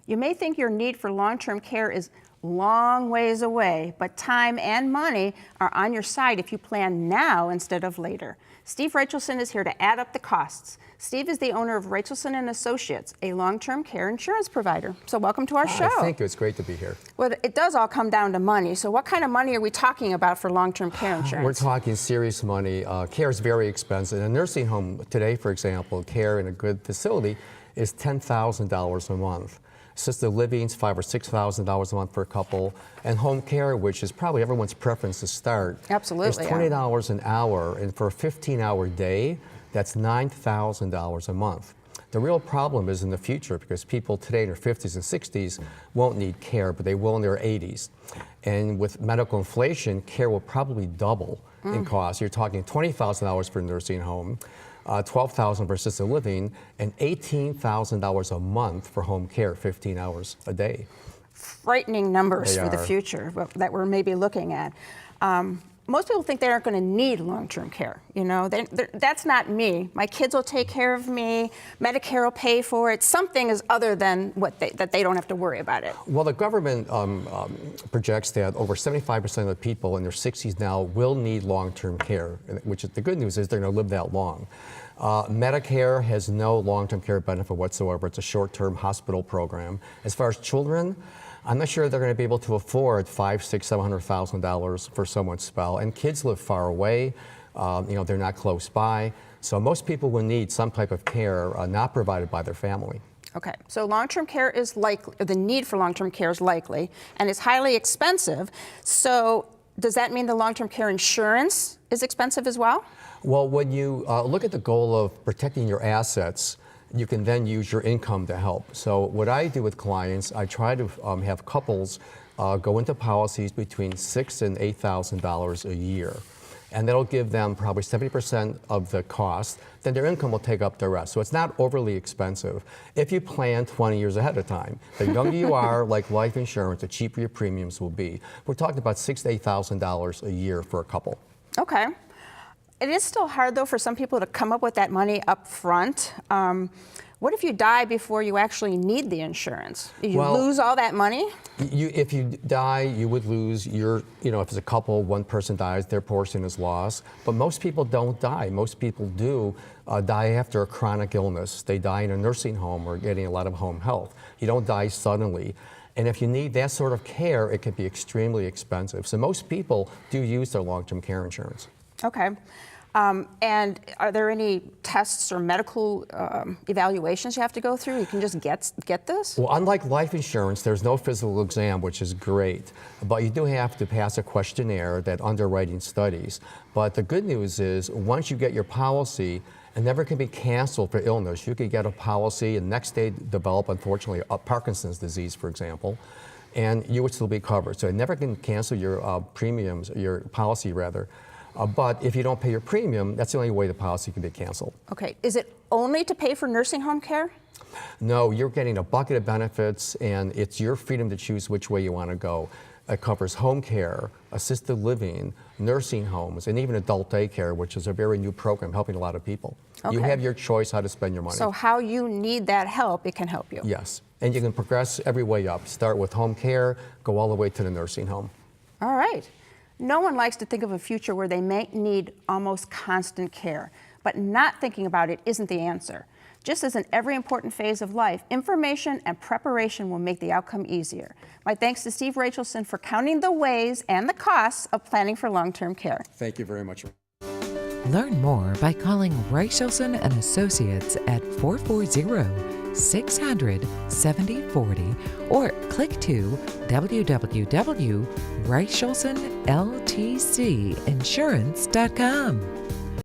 You may think your need for long-term care is long ways away, but time and money are on your side if you plan now instead of later. Steve Raichilson is here to add up the costs. Steve is the owner of Raichilson and Associates, a long-term care insurance provider. So welcome to our show. Thank you. It's great to be here. Well, it does all come down to money. So what kind of money are we talking about for long-term care insurance? We're talking serious money. Care is very expensive. In a nursing home today, for example, care in a good facility is $10,000 a month. Assisted living is $5,000 or $6,000 a month for a couple, and home care, which is probably everyone's preference to start, absolutely, is $20 an hour, and for a 15-hour day, that's $9,000 a month. The real problem is in the future, because people today in their 50s and 60s won't need care, but they will in their 80s. And with medical inflation, care will probably double in cost. You're talking $20,000 for a nursing home, $12,000 for assisted living, and $18,000 a month for home care, 15 hours a day. Frightening numbers for the future that we're maybe looking at. Most people think they aren't going to need long-term care. You know, that's not me. My kids will take care of me. Medicare will pay for it. Something is other than that they don't have to worry about it. Well, the government projects that over 75% of the people in their 60s now will need long-term care, which is the good news is they're going to live that long. Medicare has no long-term care benefit whatsoever. It's a short-term hospital program. As far as children, I'm not sure they're going to be able to afford $500,000, $600,000, $700,000 for someone's spell. And kids live far away. You know, they're not close by. So most people will need some type of care not provided by their family. Okay, so long-term care is likely, the need for long-term care is likely, and it's highly expensive. So does that mean the long-term care insurance is expensive as well? Well, when you look at the goal of protecting your assets, you can then use your income to help. So what I do with clients, I try to have couples go into policies between $6,000 and $8,000 a year. And that'll give them probably 70% of the cost. Then their income will take up the rest. So it's not overly expensive if you plan 20 years ahead of time. The younger you are, like life insurance, the cheaper your premiums will be. We're talking about $6,000 to $8,000 a year for a couple. Okay. It is still hard, though, for some people to come up with that money up front. What if you die before you actually need the insurance? You lose all that money? If you die, you would lose your, you know, if it's a couple, one person dies, their portion is lost. But most people don't die. Most people do die after a chronic illness. They die in a nursing home or getting a lot of home health. You don't die suddenly. And if you need that sort of care, it can be extremely expensive. So most people do use their long-term care insurance. Okay. And are there any tests or medical evaluations you have to go through? You can just get this? Well, unlike life insurance, there's no physical exam, which is great. But you do have to pass a questionnaire that underwriting studies. But the good news is, once you get your policy, it never can be canceled for illness. You could get a policy and next day develop, unfortunately, a Parkinson's disease, for example, and you would still be covered. So it never can cancel your premiums, your policy rather. But if you don't pay your premium, that's the only way the policy can be canceled. Okay. Is it only to pay for nursing home care? No, you're getting a bucket of benefits, and it's your freedom to choose which way you want to go. It covers home care, assisted living, nursing homes, and even adult daycare, which is a very new program helping a lot of people. Okay. You have your choice how to spend your money. So how you need that help, it can help you. Yes. And you can progress every way up. Start with home care, go all the way to the nursing home. All right. No one likes to think of a future where they may need almost constant care, but not thinking about it isn't the answer. Just as in every important phase of life, information and preparation will make the outcome easier. My thanks to Steve Raichilson for counting the ways and the costs of planning for long-term care. Thank you very much. Learn more by calling Raichilson and Associates at 440-600-7040 or click to www.raichilsonltcinsurance.com.